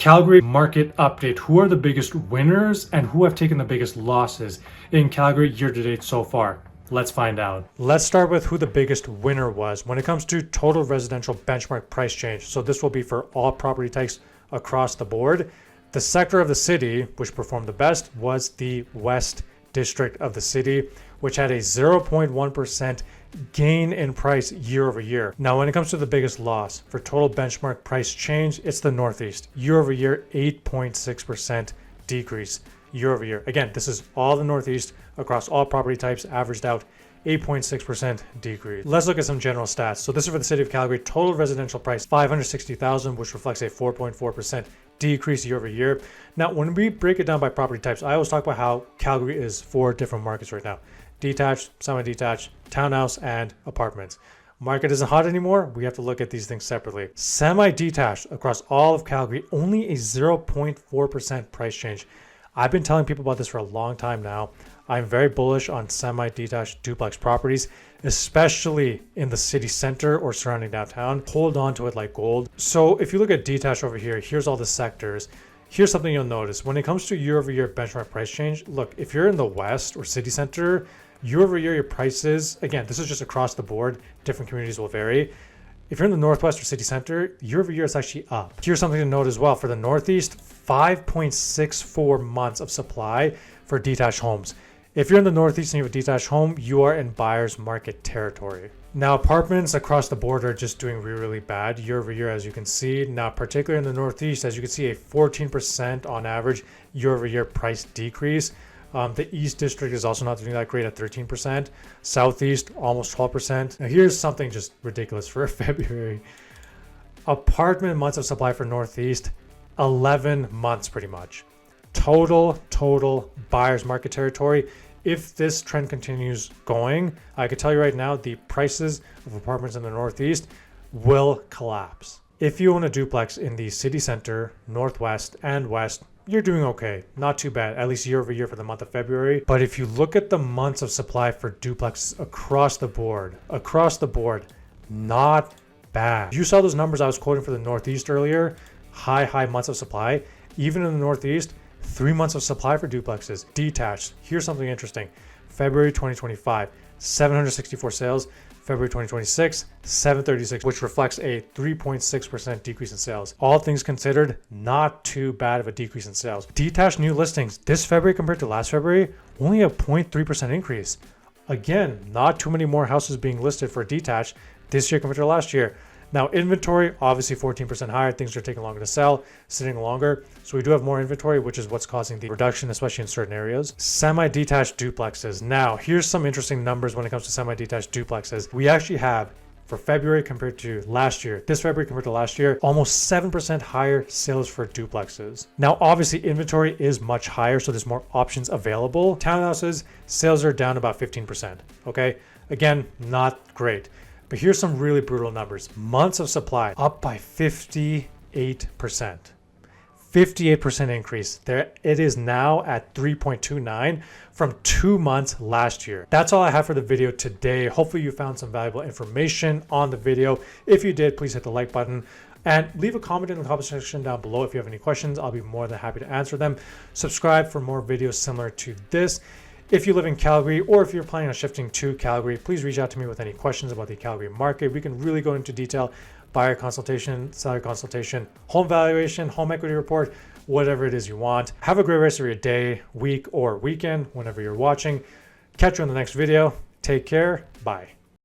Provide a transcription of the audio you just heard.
Calgary market update. Who are the biggest winners and who have taken the biggest losses in Calgary year to date so far? Let's find out. Let's start with who the biggest winner was when it comes to total residential benchmark price change. So this will be for all property types across the board. The sector of the city which performed the best was the West District of the city, which had a 0.1% gain in price year over year. Now, when it comes to the biggest loss for total benchmark price change, it's the Northeast. Year over year, 8.6% decrease year over year. Again, this is all the Northeast across all property types, averaged out 8.6% decrease. Let's look at some general stats. So this is for the city of Calgary. Total residential price, $560,000, which reflects a 4.4% decrease year over year. Now, when we break it down by property types, I always talk about how Calgary is 4 different markets right now: detached, semi-detached, townhouse, and apartments. Market isn't hot anymore. We have to look at these things separately. Semi-detached across all of Calgary, only a 0.4% price change. I've been telling people about this for a long time now. I'm very bullish on semi-detached duplex properties, especially in the city center or surrounding downtown. Hold on to it like gold. So if you look at detached over here, here's all the sectors. Here's something you'll notice. When it comes to year-over-year benchmark price change, look, if you're in the West or city center, year-over-year, your prices, again, this is just across the board. Different communities will vary. If you're in the Northwest or city center, year-over-year, it's actually up. Here's something to note as well. For the Northeast, 5.64 months of supply for detached homes. If you're in the Northeast and you have a detached home, you are in buyer's market territory. Now, apartments across the board are just doing really, really bad year over year, as you can see. Now, particularly in the Northeast, as you can see, a 14% on average year over year price decrease. The East District is also not doing that great at 13%. Southeast, almost 12%. Now, here's something just ridiculous for February. Apartment months of supply for Northeast, 11 months pretty much. Total buyer's market territory. If this trend continues going, I can tell you right now, the prices of apartments in the Northeast will collapse. If you own a duplex in the city center, Northwest, and West, you're doing okay. Not too bad, at least year over year for the month of February. But if you look at the months of supply for duplexes across the board, not bad. You saw those numbers I was quoting for the Northeast earlier, high months of supply. Even in the Northeast, 3 months of supply for duplexes. Detached, here's something interesting. February 2025, 764 sales. February 2026, 736, which reflects a 3.6% decrease in sales. All things considered, not too bad of a decrease in sales. Detached new listings this February compared to last February, only a 0.3% increase. Again, not too many more houses being listed for detached this year compared to last year. Now, inventory, obviously 14% higher. Things are taking longer to sell, sitting longer. So we do have more inventory, which is what's causing the reduction, especially in certain areas. Semi-detached duplexes. Now, here's some interesting numbers when it comes to semi-detached duplexes. We actually have, for February compared to last year, this February compared to last year, almost 7% higher sales for duplexes. Now, obviously, inventory is much higher, so there's more options available. Townhouses, sales are down about 15%, okay? Again, not great. But here's some really brutal numbers. Months of supply up by 58%. 58% increase. There it is now at 3.29 from 2 months last year. That's all I have for the video today. Hopefully you found some valuable information on the video. If you did, please hit the like button and leave a comment in the comment section down below. If you have any questions, I'll be more than happy to answer them. Subscribe for more videos similar to this. If you live in Calgary or if you're planning on shifting to Calgary, please reach out to me with any questions about the Calgary market. We can really go into detail: buyer consultation, seller consultation, home valuation, home equity report, whatever it is you want. Have a great rest of your day, week, or weekend whenever you're watching. Catch you in the next video. Take care. Bye.